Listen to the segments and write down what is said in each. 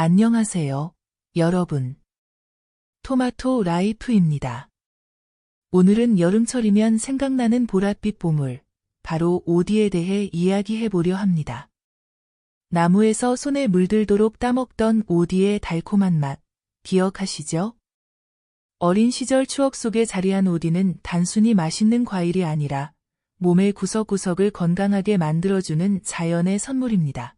안녕하세요, 여러분. 토마토 라이프입니다. 오늘은 여름철이면 생각나는 보랏빛 보물, 바로 오디에 대해 이야기해보려 합니다. 나무에서 손에 물들도록 따먹던 오디의 달콤한 맛, 기억하시죠? 어린 시절 추억 속에 자리한 오디는 단순히 맛있는 과일이 아니라 몸의 구석구석을 건강하게 만들어주는 자연의 선물입니다.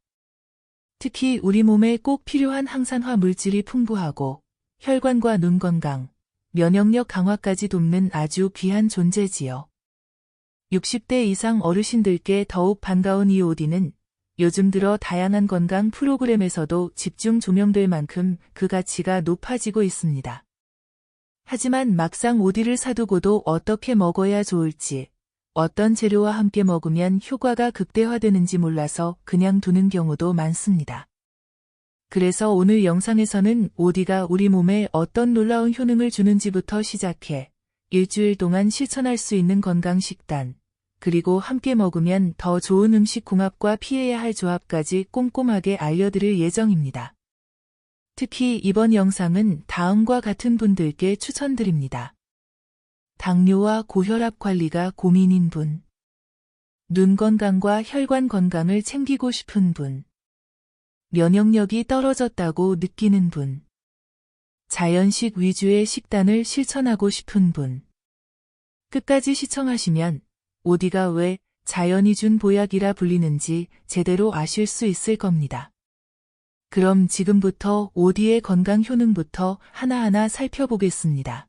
특히 우리 몸에 꼭 필요한 항산화 물질이 풍부하고 혈관과 눈 건강, 면역력 강화까지 돕는 아주 귀한 존재지요. 60대 이상 어르신들께 더욱 반가운 이 오디는 요즘 들어 다양한 건강 프로그램에서도 집중 조명될 만큼 그 가치가 높아지고 있습니다. 하지만 막상 오디를 사두고도 어떻게 먹어야 좋을지, 어떤 재료와 함께 먹으면 효과가 극대화되는지 몰라서 그냥 두는 경우도 많습니다. 그래서 오늘 영상에서는 오디가 우리 몸에 어떤 놀라운 효능을 주는지부터 시작해 일주일 동안 실천할 수 있는 건강 식단, 그리고 함께 먹으면 더 좋은 음식 궁합과 피해야 할 조합까지 꼼꼼하게 알려드릴 예정입니다. 특히 이번 영상은 다음과 같은 분들께 추천드립니다. 당뇨와 고혈압 관리가 고민인 분, 눈 건강과 혈관 건강을 챙기고 싶은 분, 면역력이 떨어졌다고 느끼는 분, 자연식 위주의 식단을 실천하고 싶은 분. 끝까지 시청하시면 오디가 왜 자연이 준 보약이라 불리는지 제대로 아실 수 있을 겁니다. 그럼 지금부터 오디의 건강 효능부터 하나하나 살펴보겠습니다.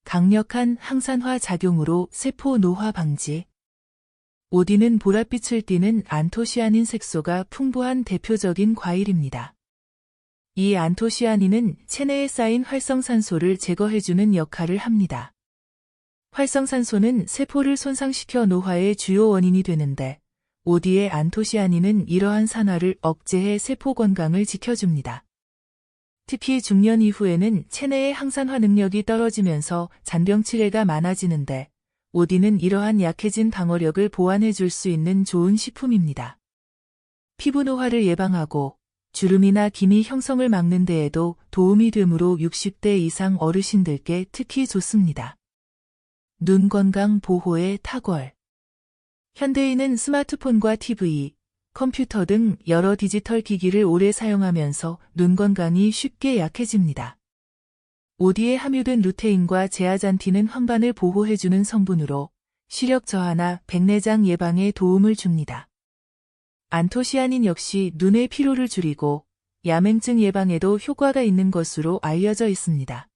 강력한 항산화 작용으로 세포 노화 방지. 오디는 보랏빛을 띠는 안토시아닌 색소가 풍부한 대표적인 과일입니다. 이 안토시아닌은 체내에 쌓인 활성산소를 제거해주는 역할을 합니다. 활성산소는 세포를 손상시켜 노화의 주요 원인이 되는데, 오디의 안토시아닌은 이러한 산화를 억제해 세포 건강을 지켜줍니다. 특히 중년 이후에는 체내의 항산화 능력이 떨어지면서 잔병 치레가 많아지는데, 오디는 이러한 약해진 방어력을 보완해줄 수 있는 좋은 식품입니다. 피부 노화를 예방하고 주름이나 기미 형성을 막는 데에도 도움이 되므로 60대 이상 어르신들께 특히 좋습니다. 눈 건강 보호에 탁월. 현대인은 스마트폰과 TV, 컴퓨터 등 여러 디지털 기기를 오래 사용하면서 눈 건강이 쉽게 약해집니다. 오디에 함유된 루테인과 제아잔틴은 황반을 보호해주는 성분으로 시력 저하나 백내장 예방에 도움을 줍니다. 안토시아닌 역시 눈의 피로를 줄이고 야맹증 예방에도 효과가 있는 것으로 알려져 있습니다.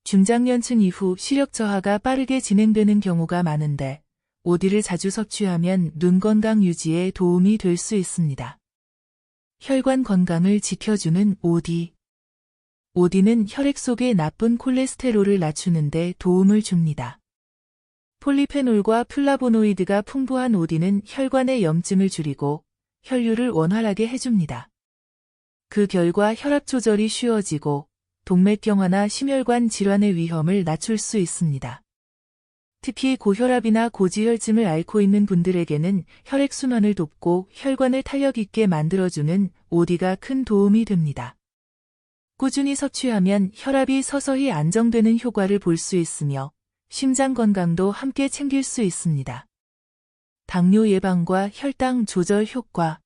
중장년층 이후 시력 저하가 빠르게 진행되는 경우가 많은데 오디를 자주 섭취하면 눈 건강 유지에 도움이 될 수 있습니다. 혈관 건강을 지켜주는 오디. 오디는 혈액 속의 나쁜 콜레스테롤을 낮추는 데 도움을 줍니다. 폴리페놀과 플라보노이드가 풍부한 오디는 혈관의 염증을 줄이고 혈류를 원활하게 해줍니다. 그 결과 혈압 조절이 쉬워지고 동맥경화나 심혈관 질환의 위험을 낮출 수 있습니다. 특히 고혈압이나 고지혈증을 앓고 있는 분들에게는 혈액순환을 돕고 혈관을 탄력 있게 만들어주는 오디가 큰 도움이 됩니다. 꾸준히 섭취하면 혈압이 서서히 안정되는 효과를 볼 수 있으며 심장 건강도 함께 챙길 수 있습니다. 당뇨 예방과 혈당 조절 효과.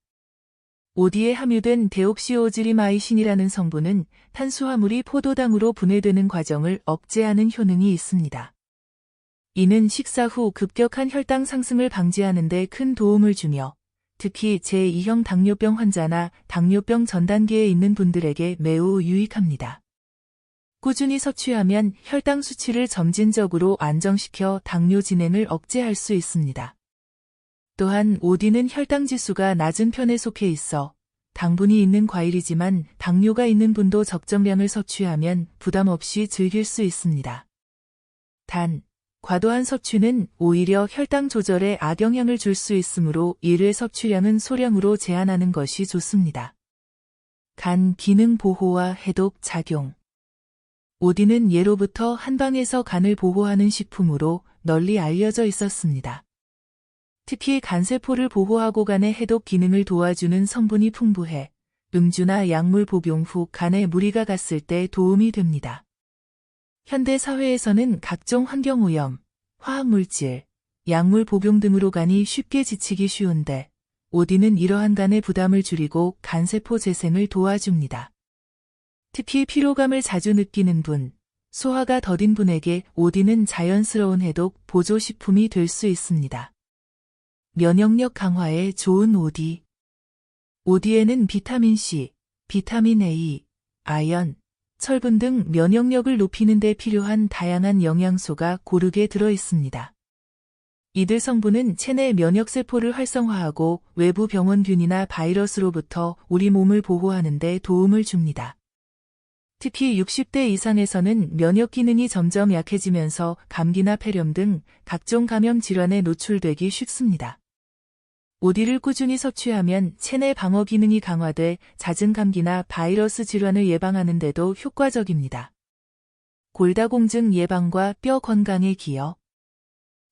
오디에 함유된 데옥시오즈리마이신이라는 성분은 탄수화물이 포도당으로 분해되는 과정을 억제하는 효능이 있습니다. 이는 식사 후 급격한 혈당 상승을 방지하는 데 큰 도움을 주며 특히 제2형 당뇨병 환자나 당뇨병 전 단계에 있는 분들에게 매우 유익합니다. 꾸준히 섭취하면 혈당 수치를 점진적으로 안정시켜 당뇨 진행을 억제할 수 있습니다. 또한 오디는 혈당 지수가 낮은 편에 속해 있어 당분이 있는 과일이지만 당뇨가 있는 분도 적정량을 섭취하면 부담 없이 즐길 수 있습니다. 단, 과도한 섭취는 오히려 혈당 조절에 악영향을 줄 수 있으므로 1회 섭취량은 소량으로 제한하는 것이 좋습니다. 간 기능 보호와 해독 작용. 오디는 예로부터 한방에서 간을 보호하는 식품으로 널리 알려져 있었습니다. 특히 간세포를 보호하고 간의 해독 기능을 도와주는 성분이 풍부해 음주나 약물 복용 후 간에 무리가 갔을 때 도움이 됩니다. 현대 사회에서는 각종 환경오염, 화학물질, 약물 복용 등으로 간이 쉽게 지치기 쉬운데 오디는 이러한 간의 부담을 줄이고 간세포 재생을 도와줍니다. 특히 피로감을 자주 느끼는 분, 소화가 더딘 분에게 오디는 자연스러운 해독 보조식품이 될 수 있습니다. 면역력 강화에 좋은 오디. 오디에는 비타민 C, 비타민 A, 아연, 철분 등 면역력을 높이는 데 필요한 다양한 영양소가 고르게 들어 있습니다. 이들 성분은 체내 면역세포를 활성화하고 외부 병원균이나 바이러스로부터 우리 몸을 보호하는 데 도움을 줍니다. 특히 60대 이상에서는 면역 기능이 점점 약해지면서 감기나 폐렴 등 각종 감염 질환에 노출되기 쉽습니다. 오디를 꾸준히 섭취하면 체내 방어 기능이 강화돼 잦은 감기나 바이러스 질환을 예방하는 데도 효과적입니다. 골다공증 예방과 뼈 건강에 기여.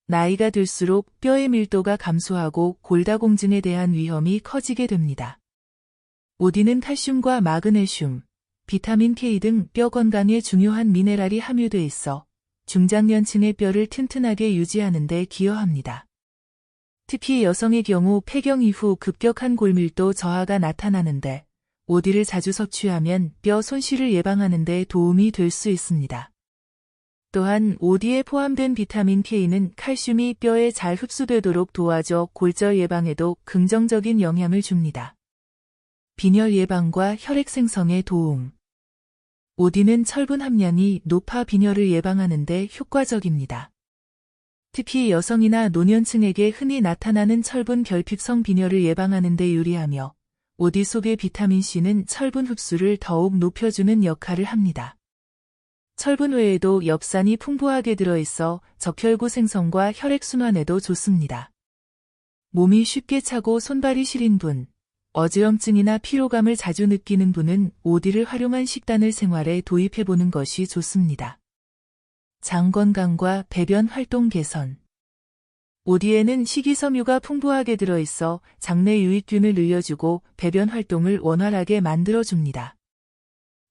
나이가 들수록 뼈의 밀도가 감소하고 골다공증에 대한 위험이 커지게 됩니다. 오디는 칼슘과 마그네슘, 비타민 K 등 뼈 건강에 중요한 미네랄이 함유돼 있어 중장년층의 뼈를 튼튼하게 유지하는 데 기여합니다. 특히 여성의 경우 폐경 이후 급격한 골밀도 저하가 나타나는데 오디를 자주 섭취하면 뼈 손실을 예방하는 데 도움이 될 수 있습니다. 또한 오디에 포함된 비타민 K는 칼슘이 뼈에 잘 흡수되도록 도와줘 골절 예방에도 긍정적인 영향을 줍니다. 빈혈 예방과 혈액 생성에 도움. 오디는 철분 함량이 높아 빈혈을 예방하는 데 효과적입니다. 특히 여성이나 노년층에게 흔히 나타나는 철분 결핍성 빈혈을 예방하는 데 유리하며 오디 속의 비타민C는 철분 흡수를 더욱 높여주는 역할을 합니다. 철분 외에도 엽산이 풍부하게 들어있어 적혈구 생성과 혈액순환에도 좋습니다. 몸이 쉽게 차고 손발이 시린 분, 어지럼증이나 피로감을 자주 느끼는 분은 오디를 활용한 식단을 생활에 도입해보는 것이 좋습니다. 장 건강과 배변 활동 개선. 오디에는 식이섬유가 풍부하게 들어있어 장내 유익균을 늘려주고 배변 활동을 원활하게 만들어줍니다.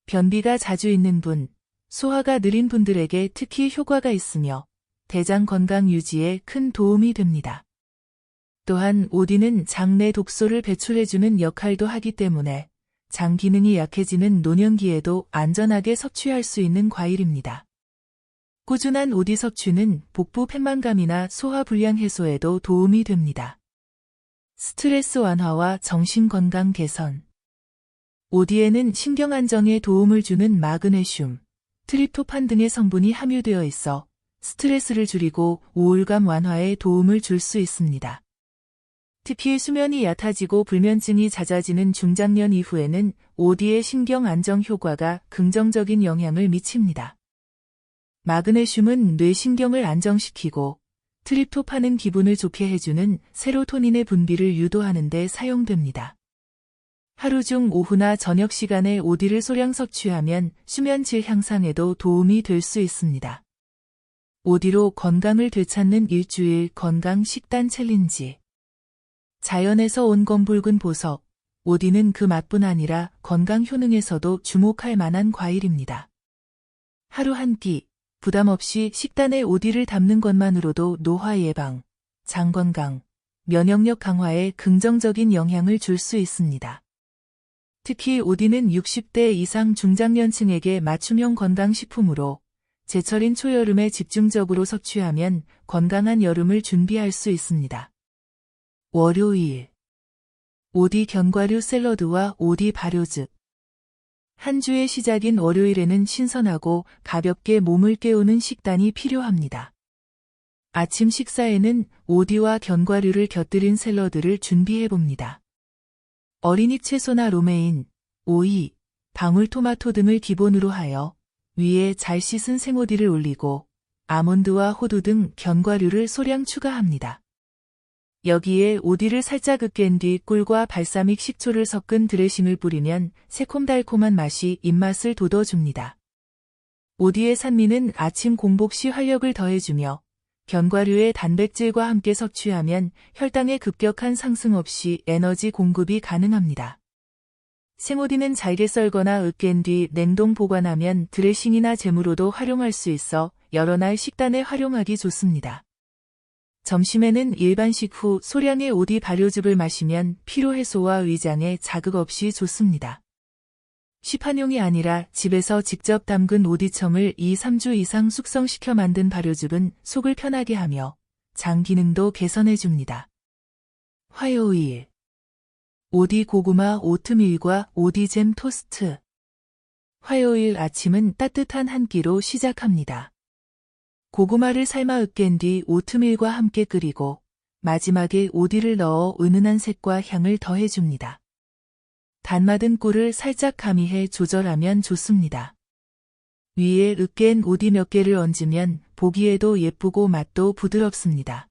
변비가 자주 있는 분, 소화가 느린 분들에게 특히 효과가 있으며 대장 건강 유지에 큰 도움이 됩니다. 또한 오디는 장내 독소를 배출해주는 역할도 하기 때문에 장 기능이 약해지는 노년기에도 안전하게 섭취할 수 있는 과일입니다. 꾸준한 오디 섭취는 복부 팽만감이나 소화 불량 해소에도 도움이 됩니다. 스트레스 완화와 정신 건강 개선. 오디에는 신경 안정에 도움을 주는 마그네슘, 트립토판 등의 성분이 함유되어 있어 스트레스를 줄이고 우울감 완화에 도움을 줄 수 있습니다. 특히 수면이 얕아지고 불면증이 잦아지는 중장년 이후에는 오디의 신경 안정 효과가 긍정적인 영향을 미칩니다. 마그네슘은 뇌신경을 안정시키고 트립토판은 기분을 좋게 해주는 세로토닌의 분비를 유도하는 데 사용됩니다. 하루 중 오후나 저녁 시간에 오디를 소량 섭취하면 수면 질 향상에도 도움이 될 수 있습니다. 오디로 건강을 되찾는 일주일 건강 식단 챌린지. 자연에서 온 검붉은 보석, 오디는 그 맛뿐 아니라 건강 효능에서도 주목할 만한 과일입니다. 하루 한 끼, 부담 없이 식단에 오디를 담는 것만으로도 노화 예방, 장 건강, 면역력 강화에 긍정적인 영향을 줄 수 있습니다. 특히 오디는 60대 이상 중장년층에게 맞춤형 건강식품으로 제철인 초여름에 집중적으로 섭취하면 건강한 여름을 준비할 수 있습니다. 월요일. 오디 견과류 샐러드와 오디 발효즙. 한 주의 시작인 월요일에는 신선하고 가볍게 몸을 깨우는 식단이 필요합니다. 아침 식사에는 오디와 견과류를 곁들인 샐러드를 준비해봅니다. 어린잎 채소나 로메인, 오이, 방울토마토 등을 기본으로 하여 위에 잘 씻은 생오디를 올리고 아몬드와 호두 등 견과류를 소량 추가합니다. 여기에 오디를 살짝 으깬 뒤 꿀과 발사믹 식초를 섞은 드레싱을 뿌리면 새콤달콤한 맛이 입맛을 돋워줍니다. 오디의 산미는 아침 공복 시 활력을 더해주며 견과류의 단백질과 함께 섭취하면 혈당의 급격한 상승 없이 에너지 공급이 가능합니다. 생오디는 잘게 썰거나 으깬 뒤 냉동 보관하면 드레싱이나 잼으로도 활용할 수 있어 여러 날 식단에 활용하기 좋습니다. 점심에는 일반식 후 소량의 오디 발효즙을 마시면 피로 해소와 위장에 자극 없이 좋습니다. 시판용이 아니라 집에서 직접 담근 오디청을 2-3주 이상 숙성시켜 만든 발효즙은 속을 편하게 하며 장 기능도 개선해줍니다. 화요일 오디 고구마 오트밀과 오디잼 토스트. 화요일 아침은 따뜻한 한 끼로 시작합니다. 고구마를 삶아 으깬 뒤 오트밀과 함께 끓이고 마지막에 오디를 넣어 은은한 색과 향을 더해줍니다. 단마든 꿀을 살짝 가미해 조절하면 좋습니다. 위에 으깬 오디 몇 개를 얹으면 보기에도 예쁘고 맛도 부드럽습니다.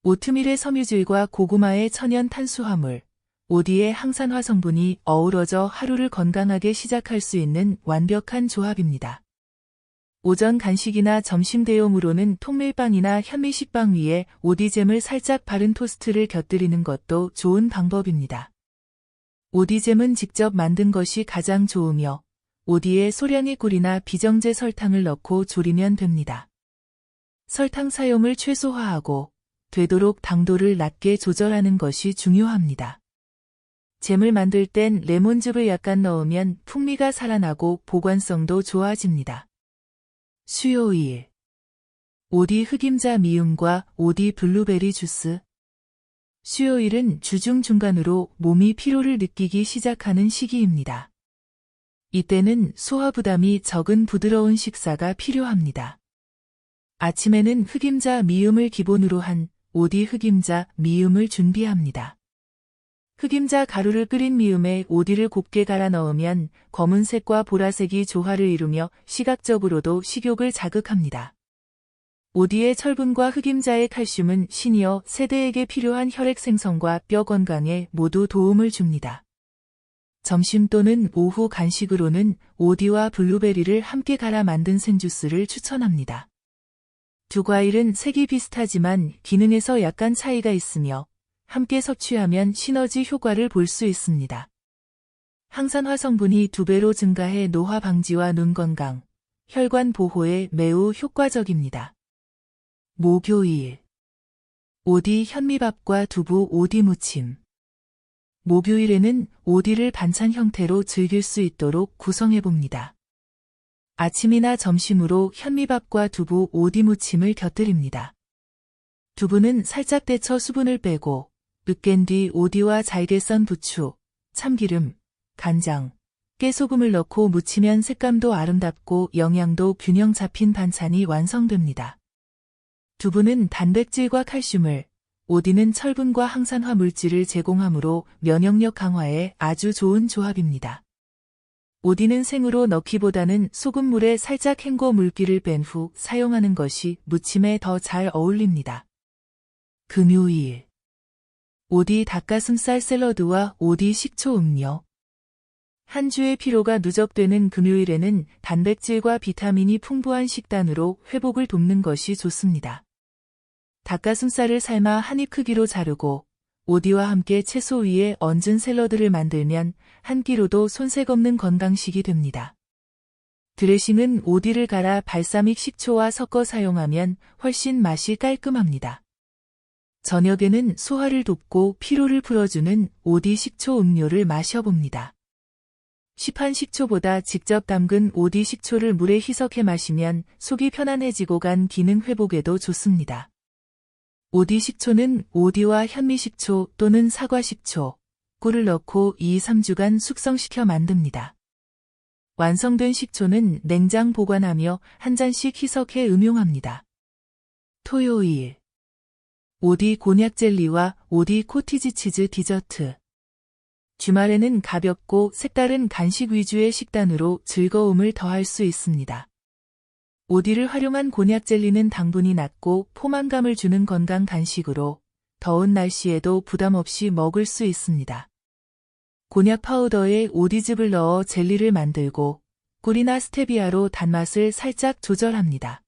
오트밀의 섬유질과 고구마의 천연 탄수화물, 오디의 항산화 성분이 어우러져 하루를 건강하게 시작할 수 있는 완벽한 조합입니다. 오전 간식이나 점심 대용으로는 통밀빵이나 현미식빵 위에 오디잼을 살짝 바른 토스트를 곁들이는 것도 좋은 방법입니다. 오디잼은 직접 만든 것이 가장 좋으며 오디에 소량의 꿀이나 비정제 설탕을 넣고 졸이면 됩니다. 설탕 사용을 최소화하고 되도록 당도를 낮게 조절하는 것이 중요합니다. 잼을 만들 땐 레몬즙을 약간 넣으면 풍미가 살아나고 보관성도 좋아집니다. 수요일 오디 흑임자 미음과 오디 블루베리 주스. 수요일은 주중 중간으로 몸이 피로를 느끼기 시작하는 시기입니다. 이때는 소화 부담이 적은 부드러운 식사가 필요합니다. 아침에는 흑임자 미음을 기본으로 한 오디 흑임자 미음을 준비합니다. 흑임자 가루를 끓인 미음에 오디를 곱게 갈아 넣으면 검은색과 보라색이 조화를 이루며 시각적으로도 식욕을 자극합니다. 오디의 철분과 흑임자의 칼슘은 시니어 세대에게 필요한 혈액 생성과 뼈 건강에 모두 도움을 줍니다. 점심 또는 오후 간식으로는 오디와 블루베리를 함께 갈아 만든 생주스를 추천합니다. 두 과일은 색이 비슷하지만 기능에서 약간 차이가 있으며 함께 섭취하면 시너지 효과를 볼 수 있습니다. 항산화 성분이 2배로 증가해 노화 방지와 눈 건강, 혈관 보호에 매우 효과적입니다. 목요일 오디 현미밥과 두부 오디 무침. 목요일에는 오디를 반찬 형태로 즐길 수 있도록 구성해봅니다. 아침이나 점심으로 현미밥과 두부 오디 무침을 곁들입니다. 두부는 살짝 데쳐 수분을 빼고 으깬 뒤 오디와 잘게 썬 부추, 참기름, 간장, 깨소금을 넣고 무치면 색감도 아름답고 영양도 균형 잡힌 반찬이 완성됩니다. 두부는 단백질과 칼슘을, 오디는 철분과 항산화 물질을 제공하므로 면역력 강화에 아주 좋은 조합입니다. 오디는 생으로 넣기보다는 소금물에 살짝 헹궈 물기를 뺀 후 사용하는 것이 무침에 더 잘 어울립니다. 금요일 오디 닭가슴살 샐러드와 오디 식초 음료. 한 주의 피로가 누적되는 금요일에는 단백질과 비타민이 풍부한 식단으로 회복을 돕는 것이 좋습니다. 닭가슴살을 삶아 한 입 크기로 자르고 오디와 함께 채소 위에 얹은 샐러드를 만들면 한 끼로도 손색 없는 건강식이 됩니다. 드레싱은 오디를 갈아 발사믹 식초와 섞어 사용하면 훨씬 맛이 깔끔합니다. 저녁에는 소화를 돕고 피로를 풀어주는 오디 식초 음료를 마셔봅니다. 시판 식초보다 직접 담근 오디 식초를 물에 희석해 마시면 속이 편안해지고 간 기능 회복에도 좋습니다. 오디 식초는 오디와 현미식초 또는 사과식초, 꿀을 넣고 2-3주간 숙성시켜 만듭니다. 완성된 식초는 냉장 보관하며 한 잔씩 희석해 음용합니다. 토요일 오디 곤약 젤리와 오디 코티지 치즈 디저트. 주말에는 가볍고 색다른 간식 위주의 식단으로 즐거움을 더할 수 있습니다. 오디를 활용한 곤약 젤리는 당분이 낮고 포만감을 주는 건강 간식으로 더운 날씨에도 부담 없이 먹을 수 있습니다. 곤약 파우더에 오디즙을 넣어 젤리를 만들고 꿀이나 스테비아로 단맛을 살짝 조절합니다.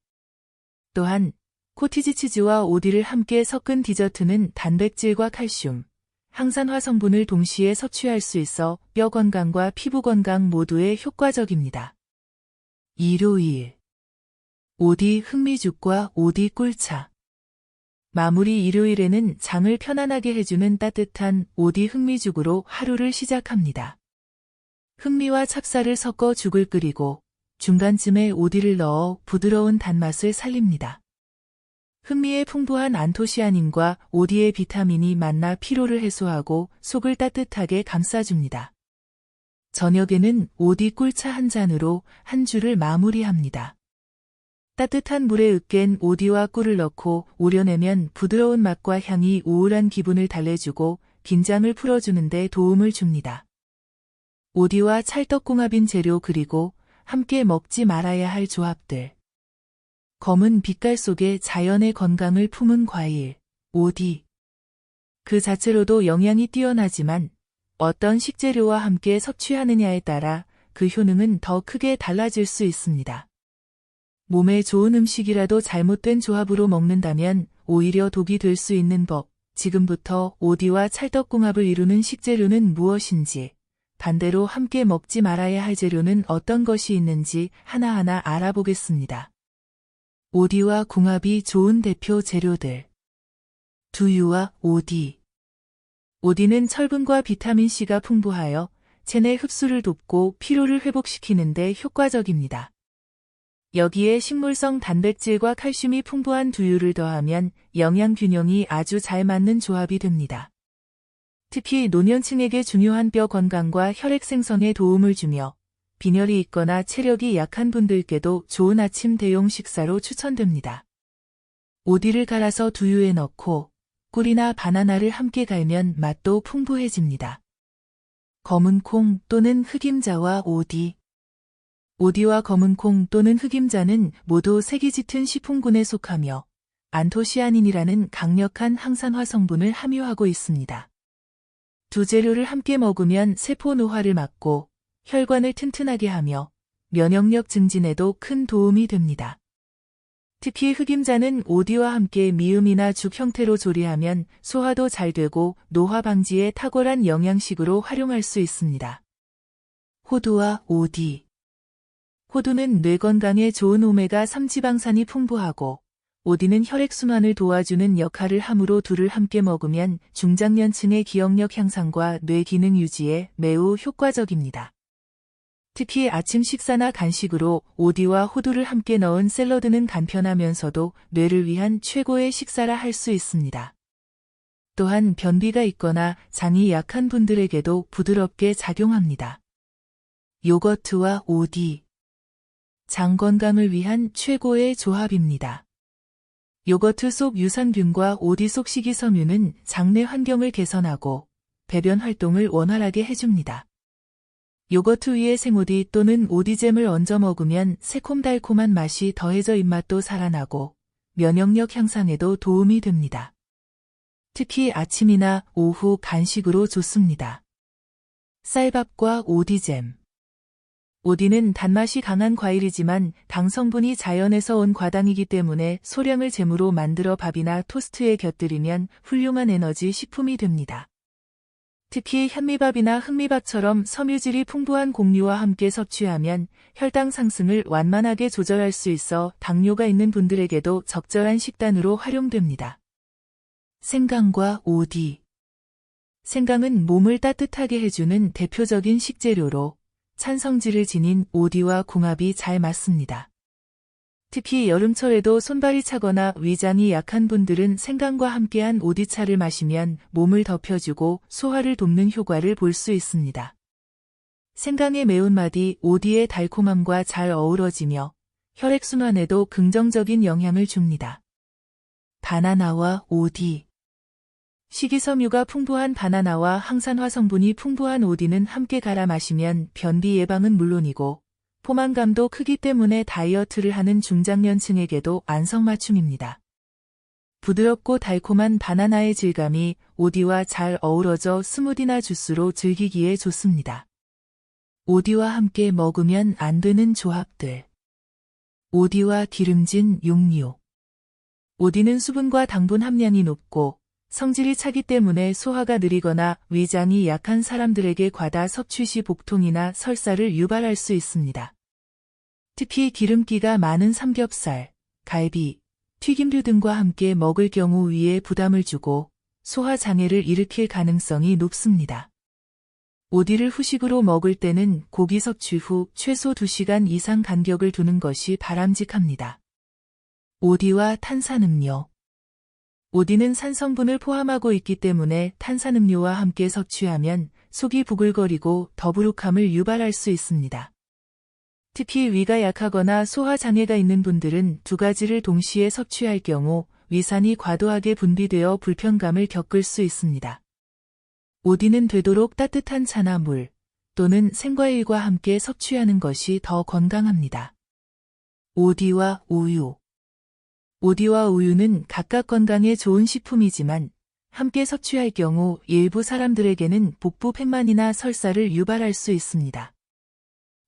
또한 코티지 치즈와 오디를 함께 섞은 디저트는 단백질과 칼슘, 항산화 성분을 동시에 섭취할 수 있어 뼈 건강과 피부 건강 모두에 효과적입니다. 일요일 오디 흑미죽과 오디 꿀차. 마무리 일요일에는 장을 편안하게 해주는 따뜻한 오디 흑미죽으로 하루를 시작합니다. 흑미와 찹쌀을 섞어 죽을 끓이고 중간쯤에 오디를 넣어 부드러운 단맛을 살립니다. 흑미의 풍부한 안토시아닌과 오디의 비타민이 만나 피로를 해소하고 속을 따뜻하게 감싸줍니다. 저녁에는 오디 꿀차 한 잔으로 한 주를 마무리합니다. 따뜻한 물에 으깬 오디와 꿀을 넣고 우려내면 부드러운 맛과 향이 우울한 기분을 달래주고 긴장을 풀어주는 데 도움을 줍니다. 오디와 찰떡궁합인 재료 그리고 함께 먹지 말아야 할 조합들. 검은 빛깔 속에 자연의 건강을 품은 과일, 오디. 그 자체로도 영양이 뛰어나지만 어떤 식재료와 함께 섭취하느냐에 따라 그 효능은 더 크게 달라질 수 있습니다. 몸에 좋은 음식이라도 잘못된 조합으로 먹는다면 오히려 독이 될 수 있는 법. 지금부터 오디와 찰떡궁합을 이루는 식재료는 무엇인지, 반대로 함께 먹지 말아야 할 재료는 어떤 것이 있는지 하나하나 알아보겠습니다. 오디와 궁합이 좋은 대표 재료들. 두유와 오디. 오디는 철분과 비타민C가 풍부하여 체내 흡수를 돕고 피로를 회복시키는 데 효과적입니다. 여기에 식물성 단백질과 칼슘이 풍부한 두유를 더하면 영양 균형이 아주 잘 맞는 조합이 됩니다. 특히 노년층에게 중요한 뼈 건강과 혈액 생성에 도움을 주며 빈혈이 있거나 체력이 약한 분들께도 좋은 아침 대용 식사로 추천됩니다. 오디를 갈아서 두유에 넣고 꿀이나 바나나를 함께 갈면 맛도 풍부해집니다. 검은 콩 또는 흑임자와 오디. 오디와 검은 콩 또는 흑임자는 모두 색이 짙은 식품군에 속하며 안토시아닌이라는 강력한 항산화 성분을 함유하고 있습니다. 두 재료를 함께 먹으면 세포 노화를 막고 혈관을 튼튼하게 하며 면역력 증진에도 큰 도움이 됩니다. 특히 흑임자는 오디와 함께 미음이나 죽 형태로 조리하면 소화도 잘 되고 노화 방지에 탁월한 영양식으로 활용할 수 있습니다. 호두와 오디. 호두는 뇌 건강에 좋은 오메가3 지방산이 풍부하고 오디는 혈액순환을 도와주는 역할을 하므로 둘을 함께 먹으면 중장년층의 기억력 향상과 뇌 기능 유지에 매우 효과적입니다. 특히 아침 식사나 간식으로 오디와 호두를 함께 넣은 샐러드는 간편하면서도 뇌를 위한 최고의 식사라 할 수 있습니다. 또한 변비가 있거나 장이 약한 분들에게도 부드럽게 작용합니다. 요거트와 오디. 장 건강을 위한 최고의 조합입니다. 요거트 속 유산균과 오디 속 식이섬유는 장내 환경을 개선하고 배변 활동을 원활하게 해줍니다. 요거트 위에 생오디 또는 오디잼을 얹어 먹으면 새콤달콤한 맛이 더해져 입맛도 살아나고 면역력 향상에도 도움이 됩니다. 특히 아침이나 오후 간식으로 좋습니다. 쌀밥과 오디잼. 오디는 단맛이 강한 과일이지만 당 성분이 자연에서 온 과당이기 때문에 소량을 잼으로 만들어 밥이나 토스트에 곁들이면 훌륭한 에너지 식품이 됩니다. 특히 현미밥이나 흑미밥처럼 섬유질이 풍부한 곡류와 함께 섭취하면 혈당 상승을 완만하게 조절할 수 있어 당뇨가 있는 분들에게도 적절한 식단으로 활용됩니다. 생강과 오디. 생강은 몸을 따뜻하게 해주는 대표적인 식재료로 찬성질을 지닌 오디와 궁합이 잘 맞습니다. 특히 여름철에도 손발이 차거나 위장이 약한 분들은 생강과 함께한 오디차를 마시면 몸을 덮여주고 소화를 돕는 효과를 볼 수 있습니다. 생강의 매운맛이 오디의 달콤함과 잘 어우러지며 혈액순환에도 긍정적인 영향을 줍니다. 바나나와 오디. 식이섬유가 풍부한 바나나와 항산화 성분이 풍부한 오디는 함께 갈아 마시면 변비 예방은 물론이고 포만감도 크기 때문에 다이어트를 하는 중장년층에게도 안성맞춤입니다. 부드럽고 달콤한 바나나의 질감이 오디와 잘 어우러져 스무디나 주스로 즐기기에 좋습니다. 오디와 함께 먹으면 안 되는 조합들. 오디와 기름진 육류. 오디는 수분과 당분 함량이 높고 성질이 차기 때문에 소화가 느리거나 위장이 약한 사람들에게 과다 섭취 시 복통이나 설사를 유발할 수 있습니다. 특히 기름기가 많은 삼겹살, 갈비, 튀김류 등과 함께 먹을 경우 위에 부담을 주고 소화 장애를 일으킬 가능성이 높습니다. 오디를 후식으로 먹을 때는 고기 섭취 후 최소 2시간 이상 간격을 두는 것이 바람직합니다. 오디와 탄산음료. 오디는 산성분을 포함하고 있기 때문에 탄산음료와 함께 섭취하면 속이 부글거리고 더부룩함을 유발할 수 있습니다. 특히 위가 약하거나 소화 장애가 있는 분들은 두 가지를 동시에 섭취할 경우 위산이 과도하게 분비되어 불편감을 겪을 수 있습니다. 오디는 되도록 따뜻한 차나 물 또는 생과일과 함께 섭취하는 것이 더 건강합니다. 오디와 우유. 오디와 우유는 각각 건강에 좋은 식품이지만 함께 섭취할 경우 일부 사람들에게는 복부 팽만이나 설사를 유발할 수 있습니다.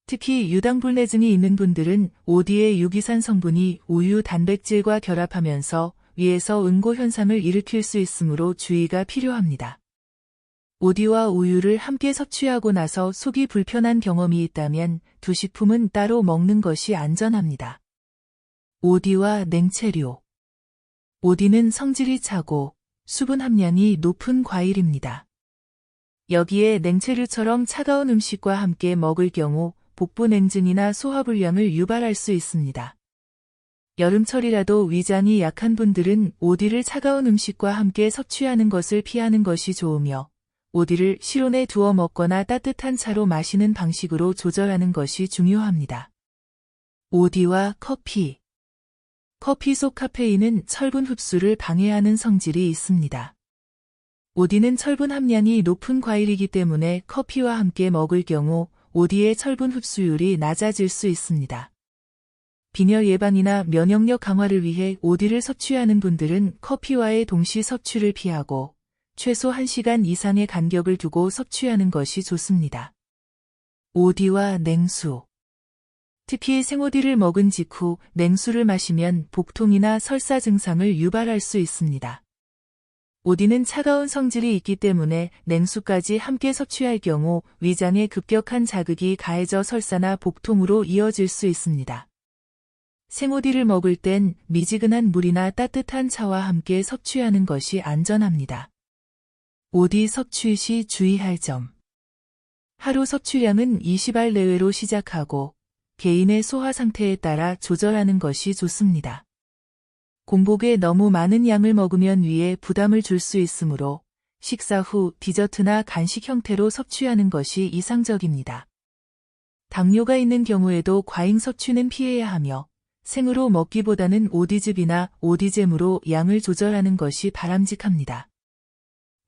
특히 유당불내증이 있는 분들은 오디의 유기산 성분이 우유 단백질과 결합하면서 위에서 응고 현상을 일으킬 수 있으므로 주의가 필요합니다. 오디와 우유를 함께 섭취하고 나서 속이 불편한 경험이 있다면 두 식품은 따로 먹는 것이 안전합니다. 오디와 냉채류. 오디는 성질이 차고 수분 함량이 높은 과일입니다. 여기에 냉채류처럼 차가운 음식과 함께 먹을 경우 복부 냉증이나 소화불량을 유발할 수 있습니다. 여름철이라도 위장이 약한 분들은 오디를 차가운 음식과 함께 섭취하는 것을 피하는 것이 좋으며 오디를 실온에 두어 먹거나 따뜻한 차로 마시는 방식으로 조절하는 것이 중요합니다. 오디와 커피. 커피 속 카페인은 철분 흡수를 방해하는 성질이 있습니다. 오디는 철분 함량이 높은 과일이기 때문에 커피와 함께 먹을 경우 오디의 철분 흡수율이 낮아질 수 있습니다. 빈혈 예방이나 면역력 강화를 위해 오디를 섭취하는 분들은 커피와의 동시 섭취를 피하고 최소 1시간 이상의 간격을 두고 섭취하는 것이 좋습니다. 오디와 냉수. 특히 생오디를 먹은 직후 냉수를 마시면 복통이나 설사 증상을 유발할 수 있습니다. 오디는 차가운 성질이 있기 때문에 냉수까지 함께 섭취할 경우 위장에 급격한 자극이 가해져 설사나 복통으로 이어질 수 있습니다. 생오디를 먹을 땐 미지근한 물이나 따뜻한 차와 함께 섭취하는 것이 안전합니다. 오디 섭취 시 주의할 점. 하루 섭취량은 20알 내외로 시작하고 개인의 소화 상태에 따라 조절하는 것이 좋습니다. 공복에 너무 많은 양을 먹으면 위에 부담을 줄 수 있으므로 식사 후 디저트나 간식 형태로 섭취하는 것이 이상적입니다. 당뇨가 있는 경우에도 과잉 섭취는 피해야 하며 생으로 먹기보다는 오디즙이나 오디잼으로 양을 조절하는 것이 바람직합니다.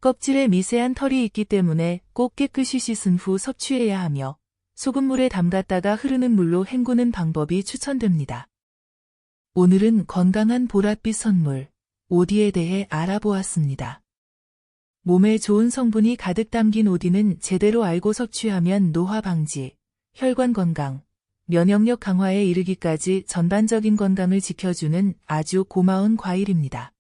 껍질에 미세한 털이 있기 때문에 꼭 깨끗이 씻은 후 섭취해야 하며 소금물에 담갔다가 흐르는 물로 헹구는 방법이 추천됩니다. 오늘은 건강한 보랏빛 선물, 오디에 대해 알아보았습니다. 몸에 좋은 성분이 가득 담긴 오디는 제대로 알고 섭취하면 노화 방지, 혈관 건강, 면역력 강화에 이르기까지 전반적인 건강을 지켜주는 아주 고마운 과일입니다.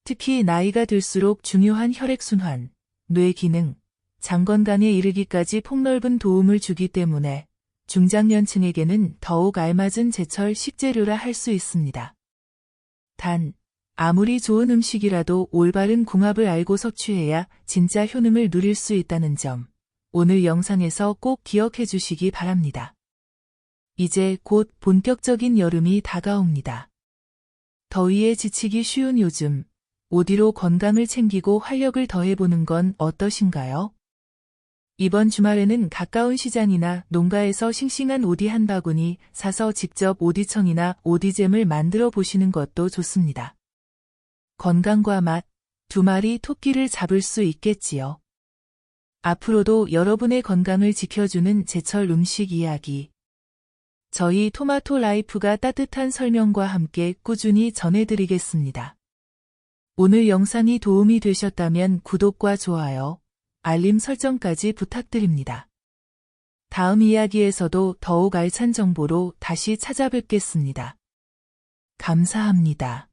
특히 나이가 들수록 중요한 혈액순환, 뇌 기능, 장 건강에 이르기까지 폭넓은 도움을 주기 때문에 중장년층에게는 더욱 알맞은 제철 식재료라 할 수 있습니다. 단, 아무리 좋은 음식이라도 올바른 궁합을 알고 섭취해야 진짜 효능을 누릴 수 있다는 점, 오늘 영상에서 꼭 기억해 주시기 바랍니다. 이제 곧 본격적인 여름이 다가옵니다. 더위에 지치기 쉬운 요즘, 오디로 건강을 챙기고 활력을 더해보는 건 어떠신가요? 이번 주말에는 가까운 시장이나 농가에서 싱싱한 오디 한 바구니 사서 직접 오디청이나 오디잼을 만들어 보시는 것도 좋습니다. 건강과 맛, 두 마리 토끼를 잡을 수 있겠지요. 앞으로도 여러분의 건강을 지켜주는 제철 음식 이야기. 저희 토마토 라이프가 따뜻한 설명과 함께 꾸준히 전해드리겠습니다. 오늘 영상이 도움이 되셨다면 구독과 좋아요, 알림 설정까지 부탁드립니다. 다음 이야기에서도 더욱 알찬 정보로 다시 찾아뵙겠습니다. 감사합니다.